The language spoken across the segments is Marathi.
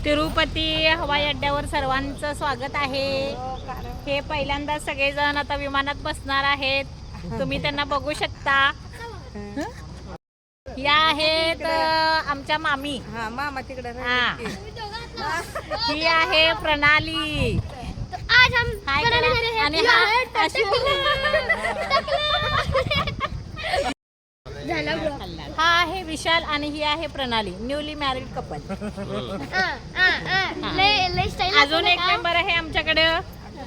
तिरुपती हवाई अड्ड्यावर सर्वांचं स्वागत आहे। हे पहिल्यांदा सगळेजण आता विमानात बसणार आहेत। तुम्ही त्यांना बघू शकता। या आहेत आमच्या मामी। मामा तिकडे ही आहे प्रणाली। आज हम आणि हा आहे विशाल आणि ही आहे प्रणाली, न्यूली मॅरिड कपल। अजून एक मेंबर आहे आमच्याकडे,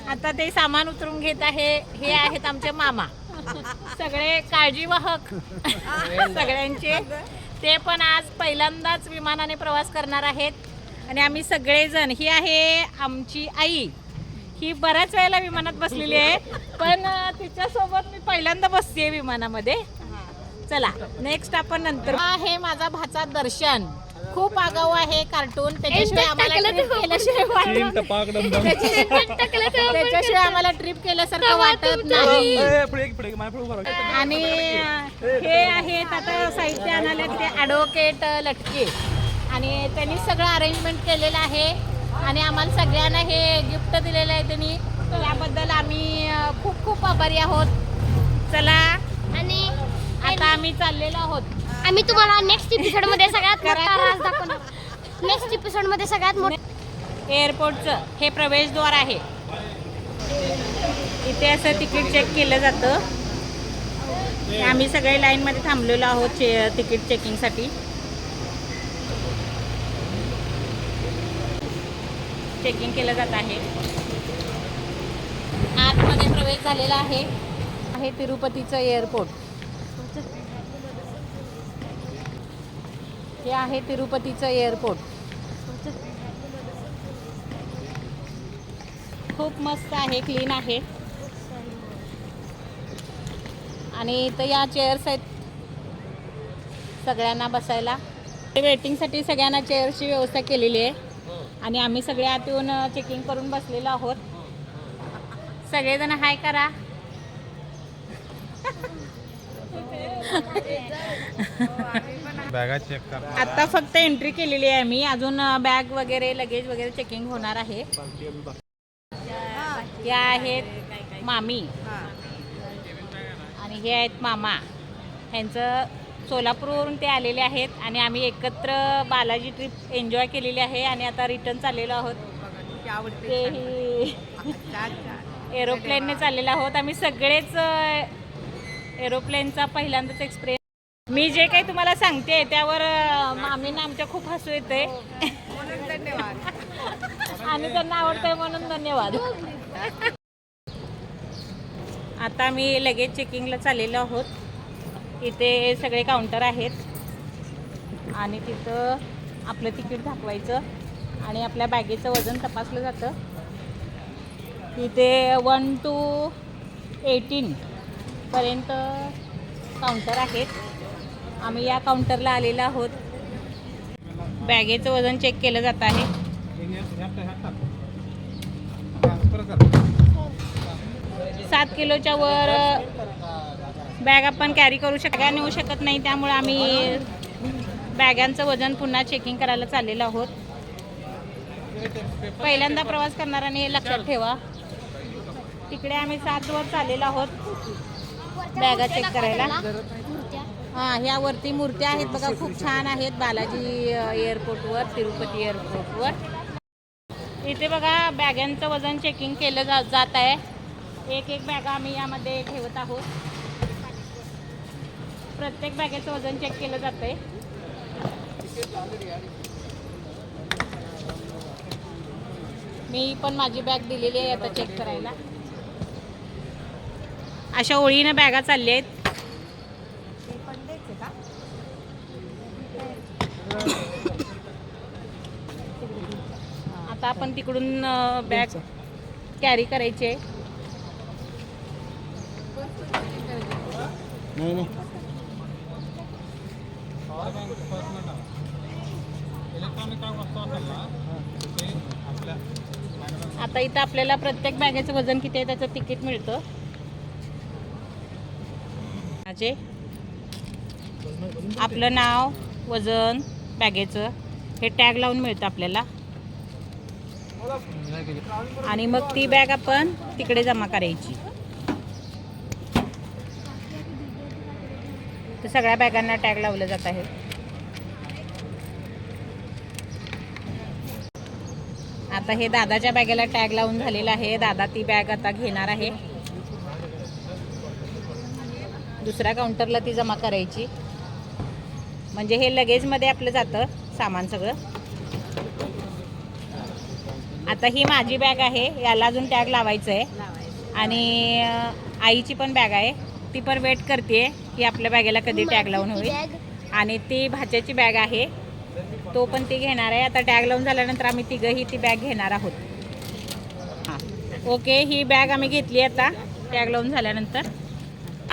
आता ते सामान उतरून घेत आहे। हे आहेत आमचे मामा, सगळे काळजीवाहक सगळ्यांचे। ते पण आज पहिल्यांदाच विमानाने प्रवास करणार आहेत आणि आम्ही सगळेजण। ही आहे आमची आई, ही बऱ्याच वेळेला विमानात बसलेली आहे, पण तिच्यासोबत मी पहिल्यांदा बसते विमानामध्ये। चला नेक्स्ट आपण नंतर। आहे माझा भाचा दर्शन, खूप आगाऊ आहे, कार्टून। त्याच्याशिवाय आम्हाला ट्रिप केल्यासारखं वाटत नाही। आणि हे आहेत आता साहित्य आणायला ते ॲडव्होकेट लटके, आणि त्यांनी सगळं अरेंजमेंट केलेलं आहे आणि आम्हाला सगळ्यांना हे गिफ्ट दिलेलं आहे त्यांनी। त्याबद्दल आम्ही खूप खूप आभारी आहोत। चला आणि आता आम्ही चाललेलो आहोत। आम्ही तुम्हाला नेक्स्ट एपिसोड मध्ये सगळ्यात मोठा राज दाखवणार। नेक्स्ट एपिसोड मध्ये सगळ्यात मोठं एअरपोर्टचं हे प्रवेशद्वार आहे। इथे असं तिकीट चेक केलं जातं। आम्ही सगळे लाईनमध्ये थांबलेलो आहोत तिकीट चेकिंगसाठी। चेकिंग केलं जात आहे। आतमध्ये प्रवेश झालेला आहे। तिरुपतीचं एअरपोर्ट हे आहे। तिरुपतीचं एअरपोर्ट खूप मस्त आहे, क्लीन आहे। आणि इथं या चेअर्स आहेत सगळ्यांना बसायला। वेटिंगसाठी सगळ्यांना चेअरची व्यवस्था केलेली आहे आणि आम्ही सगळे आत येऊन चेकिंग करून बसलेलो आहोत। सगळेजण हाय करा। बॅगा चेक कर। आता फक्त एंट्री केलेली आहे मी, अजून बॅग वगैरे लगेज वगैरे चेकिंग होणार आहे। या आहेत मामी आणि हे आहेत मामा। ह्यांचं सोलापूरवरून ते आलेले आहेत आणि आम्ही एकत्र बालाजी ट्रिप एन्जॉय केलेली आहे आणि आता रिटर्न चाललेलो आहोत। तेही एरोप्लेनने चाललेलो आहोत आम्ही सगळेच। एरोप्लेनचा पहिल्यांदाच एक्सपिरियन्स। मी जे काही तुम्हाला सांगते त्यावर मामींना आमच्या खूप हसू येते आणि त्यांना आवडतंय म्हणून धन्यवाद। आता मी लगेज चेकिंगला चाललेलो आहोत। इथे सगळे काउंटर आहेत आणि तिथं आपलं तिकीट दाखवायचं आणि आपल्या बॅगेचं वजन तपासलं जातं। इथे 1 to 18 पर्यंत काउंटर आहेत। आम्ही या काउंटरला आलेलो आहोत। बॅगेचं वजन चेक केलं जात आहे। 7 किलोच्या वर बॅग आपण कॅरी करू नेऊ शकत नाही, त्यामुळे आम्ही बॅगांचं वजन पुन्हा चेकिंग करायला चाललेलो आहोत। पहिल्यांदा प्रवास करणाऱ्याने हे लक्षात ठेवा। तिकडे आम्ही 7 वर चाललेलो आहोत बॅगा चेक करायला। ह्या वरती मूर्त्या आहेत बघा, खूप छान आहेत बालाजी एअरपोर्टवर, तिरुपती एअरपोर्टवर। इथे बघा बॅगांचं वजन चेकिंग केलं जात आहे। एक एक बॅगा आम्ही यामध्ये ठेवत आहोत। प्रत्येक बॅगेचं वजन चेक केलं जातंय। मी पण माझी बॅग दिलेली आहे आता चेक करायला। अशा ओळीनं बॅगा चालल्या आहेत। आता आपण तिकडून बॅग कॅरी करायची। आता इथं आपल्याला प्रत्येक बॅगेचं वजन किती आहे त्याचं तिकीट मिळतं। आपलं नाव, वजन, बॅगेचं हे टॅग लावून मिळतं आपल्याला। आणि मग ती बॅग आपण तिकडे जमा करायची. तर सगळ्या बॅगांना टॅग लावलं जात आहे. आता हे दादाच्या बॅगेला टॅग लावून झालेला आहे. दादा ती बॅग आता घेणार आहे. दुसऱ्या काउंटरला ती जमा करायची. म्हणजे हे लगेजमध्ये आपलं जातं सामान सगळं. आता ही माझी बॅग आहे, याला अजून टॅग लावायचं आहे. आणि आईची पण बॅग आहे, ती पण वेट करते की आपल्या बॅगेला कधी टॅग लावून होईल. आणि ती भाच्याची बॅग आहे, तो पण ती घेणार आहे. आता टॅग लावून झाल्यानंतर आम्ही तिघंही ती बॅग घेणार आहोत. हां ओके, ही बॅग आम्ही घेतली आता टॅग लावून झाल्यानंतर.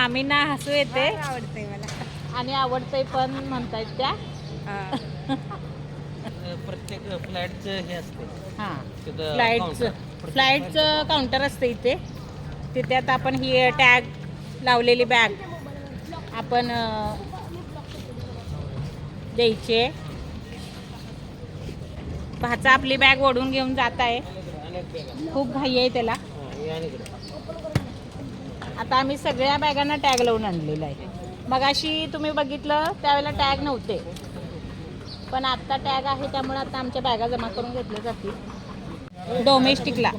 आम्ही ना हसू येते आवडतंय मला आणि आवडतंय पण म्हणतायत त्या. प्रत्येक फ्लॅटचं हे असते. हां तिथं फ्लाईटचं काउंटर असतं इथे. तिथे आता आपण ही टॅग लावलेली बॅग आपण द्यायची. भाचा आपली बॅग ओढून घेऊन जात आहे, खूप घाई आहे त्याला. आता आम्ही सगळ्या बॅगांना टॅग लावून आणलेला आहे. मगाशी तुम्ही बघितलं त्यावेळेला टॅग नव्हते, पण आत्ता टॅग आहे, त्यामुळे आता आमच्या बॅगा जमा करून घेतल्या जातील. डोमेस्टिकला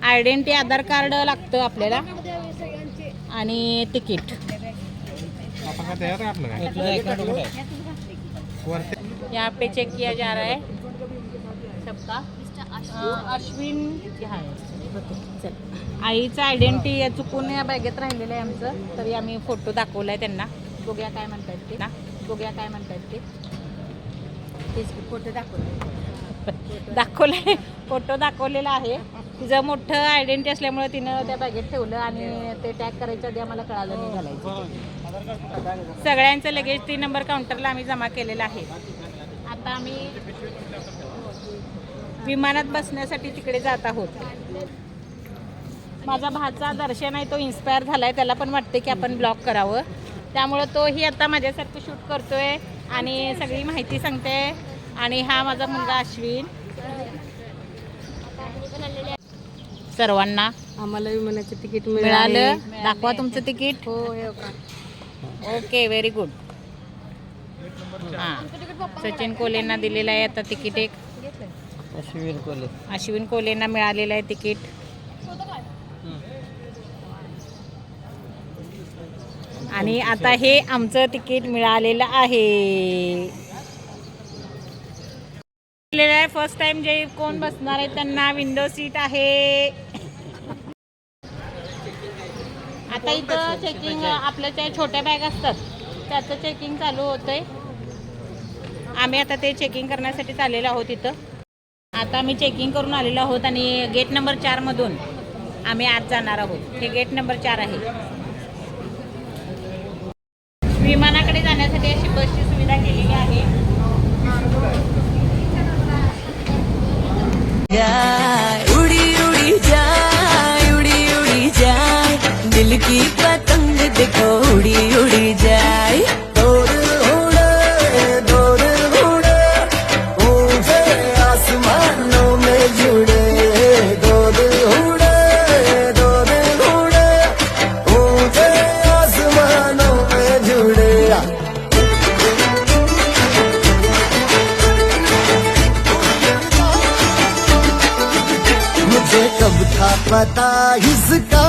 आयडेंटिटी आधार कार्ड लागतं आपल्याला आणि तिकीट. यहाँ पे चेक किया जा रहा है सबका. अश्विन चल. आईचं आयडेंटिटी चुकून या बॅगेत राहिलेलं आहे आमचं, तरी आम्ही फोटो दाखवलाय त्यांना. बघूया काय म्हणतात ते ना, बघूया काय म्हणतात ते. फोटो दाखवलाय, फोटो दाखवलेला आहे. तिचं मोठं आयडेंटिटी असल्यामुळे तिनं त्या बॅगेत ठेवलं आणि ते टॅग करायच्या आधी आम्हाला कळालं नाही घालायचं. सगळ्यांचं लगेज 3 नंबर काउंटरला आम्ही जमा केलेलं आहे. आता आम्ही विमानात बसण्यासाठी तिकडे जात आहोत. माझा भाचा दर्शन आहे, तो इन्स्पायर झालाय. त्याला पण वाटते की आपण ब्लॉग करावं, त्यामुळं तोही आता माझ्यासारखं शूट करतोय आणि सगळी माहिती सांगते. आणि हा माझा मुलगा अश्विन. सर्वांना आम्हाला विमानाचं तिकीट मिळालं. दाखवा तुमचं तिकीट. हो का. Okay very good. हां सचिन कोलेंना दिलेलं आहे आता तिकीट. एक अश्विन कोलेंना मिळालेलं आहे तिकीट. आणि आता हे आमचं तिकीट मिळालेलं आहे. फर्स्ट टाइम जे कोण बसणार आहे त्यांना विंडो सीट आहे. आता इथं चेकिंग, आपल्या ज्या छोट्या बॅग असतात त्याचं चेकिंग चालू होतंय. आम्ही आता ते चेकिंग करण्यासाठी चाललेलो आहोत इथं. आता आम्ही चेकिंग करून आलेलो आहोत आणि गेट नंबर 4 मधून आम्ही आत जाणार आहोत. हे गेट नंबर 4 आहे. विमानाकडे जाण्यासाठी अशी बसची सुविधा केलेली आहे. उड़ी उड़ी जाए, उड़ी उड़ी जाए, दिल की पतंग देखो उड़ी उड़ी जाए. दूर उड़े, दूर उड़े, ऊंचे आसमानों में जुड़े. दूर उड़े, दूर उड़े, ऊंचे आसमानों में जुड़े. मुझे कब था पता इसका.